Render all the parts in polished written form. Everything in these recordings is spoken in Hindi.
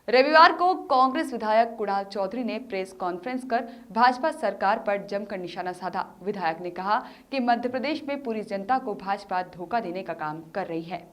रविवार को कांग्रेस विधायक कुणाल चौधरी ने प्रेस कॉन्फ्रेंस कर भाजपा सरकार पर जमकर निशाना साधा। विधायक ने कहा कि मध्य प्रदेश में पूरी जनता को भाजपा धोखा देने का काम कर रही है।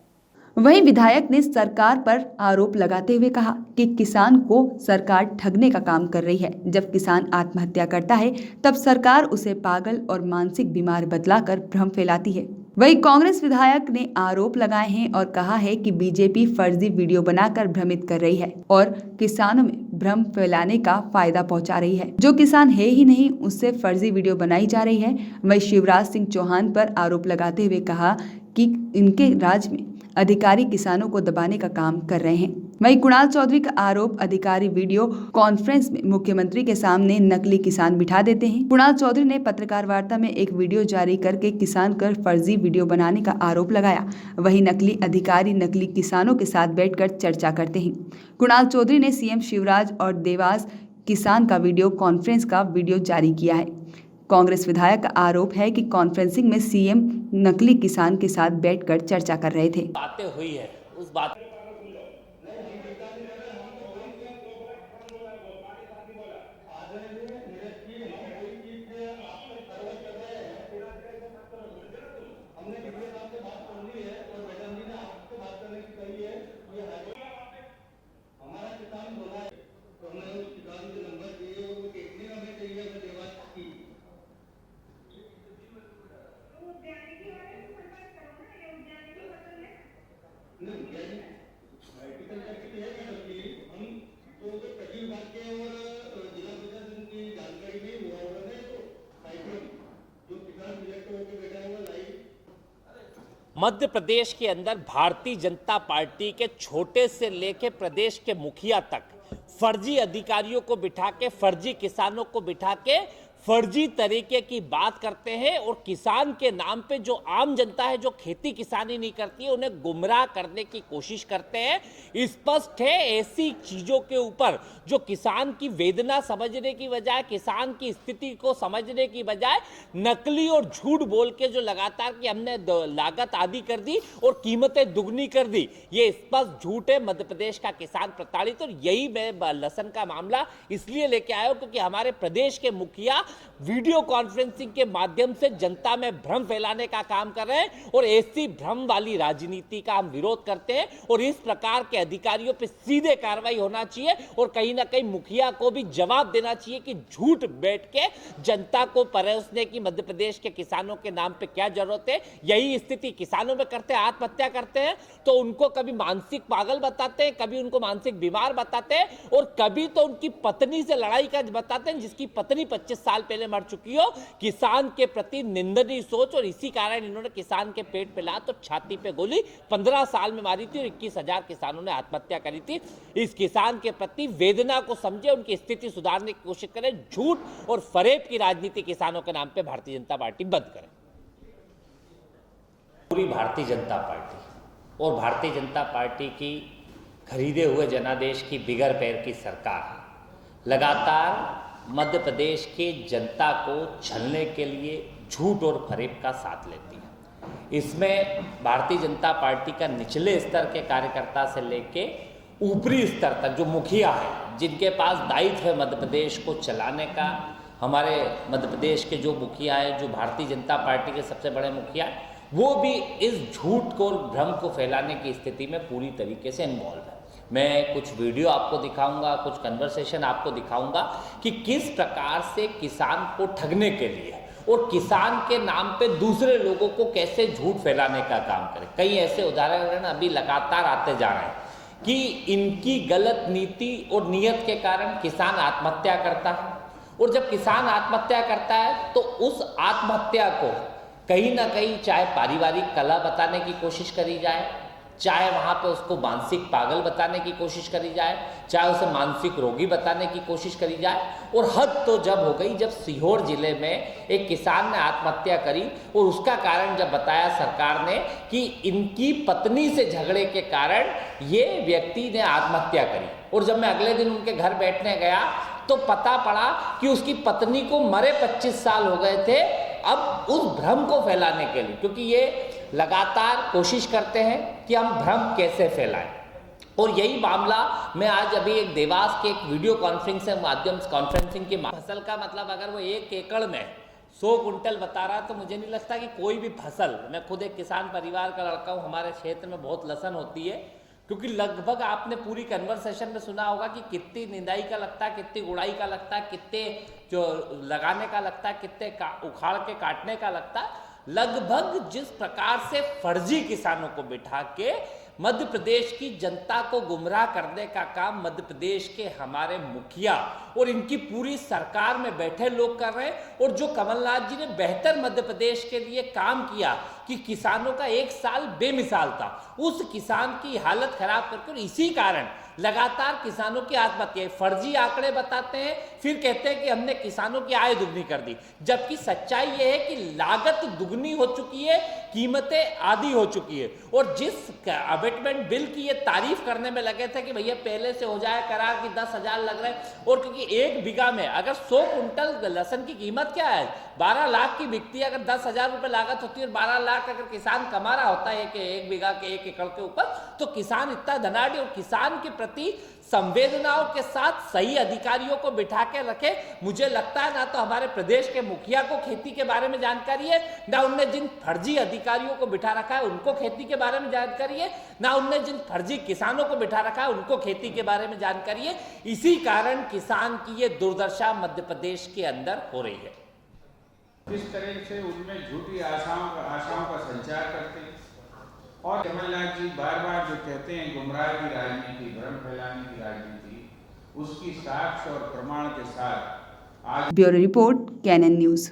वहीं विधायक ने सरकार पर आरोप लगाते हुए कहा कि किसान को सरकार ठगने का काम कर रही है। जब किसान आत्महत्या करता है तब सरकार उसे पागल और मानसिक बीमार बतलाकर भ्रम फैलाती है। वहीं कांग्रेस विधायक ने आरोप लगाए हैं और कहा है कि बीजेपी फर्जी वीडियो बनाकर भ्रमित कर रही है और किसानों में भ्रम फैलाने का फायदा पहुंचा रही है। जो किसान है ही नहीं उससे फर्जी वीडियो बनाई जा रही है। वहीं शिवराज सिंह चौहान पर आरोप लगाते हुए कहा कि इनके राज में अधिकारी किसानों को दबाने का काम कर रहे हैं। वहीं कुणाल चौधरी का आरोप अधिकारी वीडियो कॉन्फ्रेंस में मुख्यमंत्री के सामने नकली किसान बिठा देते हैं। कुणाल चौधरी ने पत्रकार वार्ता में एक वीडियो जारी करके किसान कर फर्जी वीडियो बनाने का आरोप लगाया। वहीं नकली अधिकारी नकली किसानों के साथ बैठकर चर्चा करते हैं। कुणाल चौधरी ने सीएम शिवराज और देवास किसान का वीडियो कॉन्फ्रेंस का वीडियो जारी किया है। कांग्रेस विधायक का आरोप है कि कॉन्फ्रेंसिंग में सीएम नकली किसान के साथ बैठकर चर्चा कर रहे थे। बातें हुई है उस बात मध्य प्रदेश के अंदर भारतीय जनता पार्टी के छोटे से लेके प्रदेश के मुखिया तक फर्जी अधिकारियों को बिठा के फर्जी किसानों को बिठा के फर्जी तरीके की बात करते हैं और किसान के नाम पे जो आम जनता है जो खेती किसानी नहीं करती है उन्हें गुमराह करने की कोशिश करते हैं। स्पष्ट है ऐसी चीजों के ऊपर जो किसान की वेदना समझने की बजाय किसान की स्थिति को समझने की बजाय नकली और झूठ बोल के जो लगातार कि हमने लागत आधी कर दी और कीमतें दुगनी कर दी, ये स्पष्ट झूठ है। मध्य प्रदेश का किसान प्रताड़ित और यही मैं लसन का मामला इसलिए लेके आया हूं क्योंकि हमारे प्रदेश के मुखिया वीडियो कॉन्फ्रेंसिंग के माध्यम से जनता में भ्रम फैलाने का काम कर रहे हैं और ऐसी भ्रम वाली राजनीति का हम विरोध करते हैं और इस प्रकार के अधिकारियों पर सीधे कार्रवाई होना चाहिए और कहीं ना कहीं मुखिया को भी जवाब देना चाहिए कि झूठ बैठ के जनता को परोसने की मध्य प्रदेश के किसानों के नाम पे क्या जरूरत है। यही स्थिति किसानों में करते हैं, आत्महत्या करते हैं तो उनको कभी मानसिक पागल बताते हैं, कभी उनको मानसिक बीमार बताते हैं और कभी तो उनकी पत्नी से लड़ाई का बताते हैं जिसकी पत्नी 25 साल पहले मर चुकी हो। किसान के प्रति निंदनीय सोच और इसी कारण इन्होंने किसान के पेट पे ला तो छाती पे गोली 15 साल में मारी थी और 21,000 किसानों ने आत्महत्या करी थी। इस किसान के प्रति वेदना को समझे, उनकी स्थिति सुधारने की कोशिश करें। झूठ और फरेब की राजनीति किसानों के नाम पे भारतीय जनता पार्टी बंद करे। पूरी भारतीय जनता पार्टी और भारतीय जनता पार्टी की खरीदे हुए जनादेश की बिगर पैर की सरकार लगातार मध्य प्रदेश की जनता को छलने के लिए झूठ और फरेब का साथ लेती है। इसमें भारतीय जनता पार्टी का निचले स्तर के कार्यकर्ता से लेके ऊपरी स्तर तक जो मुखिया है, जिनके पास दायित्व है मध्य प्रदेश को चलाने का, हमारे मध्य प्रदेश के जो मुखिया है, जो भारतीय जनता पार्टी के सबसे बड़े मुखिया है, वो भी इस झूठ को और भ्रम को फैलाने की स्थिति में पूरी तरीके से इन्वॉल्व है। मैं कुछ वीडियो आपको दिखाऊंगा, कुछ कन्वर्सेशन आपको दिखाऊंगा कि किस प्रकार से किसान को ठगने के लिए और किसान के नाम पे दूसरे लोगों को कैसे झूठ फैलाने का काम करें। कई ऐसे उदाहरण अभी लगातार आते जा रहे हैं कि इनकी गलत नीति और नीयत के कारण किसान आत्महत्या करता है और जब किसान आत्महत्या करता है तो उस आत्महत्या को कहीं ना कहीं चाहे पारिवारिक कलह बताने की कोशिश करी जाए, चाहे वहाँ पे उसको मानसिक पागल बताने की कोशिश करी जाए, चाहे उसे मानसिक रोगी बताने की कोशिश करी जाए। और हद तो जब हो गई जब सीहोर जिले में एक किसान ने आत्महत्या करी और उसका कारण जब बताया सरकार ने कि इनकी पत्नी से झगड़े के कारण ये व्यक्ति ने आत्महत्या करी। और जब मैं अगले दिन उनके घर बैठने गया तो पता पड़ा कि उसकी पत्नी को मरे 25 साल हो गए थे। अब उस भ्रम को फैलाने के लिए, क्योंकि ये लगातार कोशिश करते हैं कि हम भ्रम कैसे फैलाएं, और यही मामला मैं आज अभी एक देवास के एक वीडियो कॉन्फ्रेंसिंग की फसल का मतलब अगर वो 1 एकड़ में 100 कुंटल बता रहा है तो मुझे नहीं लगता कि कोई भी फसल, मैं खुद एक किसान परिवार का लड़का हूँ, हमारे क्षेत्र में बहुत लसन होती है, क्योंकि लगभग आपने पूरी कन्वर्सेशन में सुना होगा कि कितनी निंदाई का लगता है, कितनी गुड़ाई का लगता है, कितने जो लगाने का लगता है, कितने उखाड़ के काटने का लगता है। लगभग जिस प्रकार से फर्जी किसानों को बिठा के मध्य प्रदेश की जनता को गुमराह करने का काम मध्य प्रदेश के हमारे मुखिया और इनकी पूरी सरकार में बैठे लोग कर रहे हैं, और जो कमलनाथ जी ने बेहतर मध्य प्रदेश के लिए काम किया कि किसानों का 1 साल बेमिसाल था, उस किसान की हालत खराब करके, और इसी कारण लगातार किसानों की आत्महत्या, फर्जी आंकड़े बताते हैं, फिर कहते हैं कि हमने किसानों की आय दुगनी कर दी, जबकि सच्चाई यह है कि लागत दुगनी हो चुकी है, कीमतें आधी हो चुकी है। और जिस अबेटमेंट बिल की ये तारीफ करने में लगे थे कि भैया पहले से हो जाए करार कि 10,000 लग रहे हैं, और क्योंकि 1 बीघा में अगर 100 कुंटल लहसुन की कीमत क्या है, 12 लाख की बिकती है, अगर 10,000 रुपए लागत होती है और 12 लाख अगर किसान कमा रहा होता है कि 1 बीघा के 1 एकड़ के ऊपर, तो किसान इतना धनाढ़, और किसान के प्रति संवेदनाओं के साथ सही अधिकारियों को बिठा के रखे। मुझे लगता है ना तो हमारे प्रदेश के मुखिया को खेती के बारे में जानकारी है, ना उनने जिन फर्जी अधिकारियों को बिठा रखा है उनको खेती के बारे में जानकारी है, ना उनने जिन फर्जी किसानों को बिठा रखा है उनको खेती के बारे में जानकारी है। इसी कारण किसान की ये दुर्दशा मध्य प्रदेश के अंदर हो रही है। किस तरह से उनमें झूठी आशाओं का संचार करते हैं, और कमलनाथ जी बार बार जो कहते हैं गुमराह की राजनीति, भ्रम फैलाने की राजनीति, उसकी साक्ष्य और प्रमाण के साथ आज ब्यूरो रिपोर्ट, कैनन न्यूज।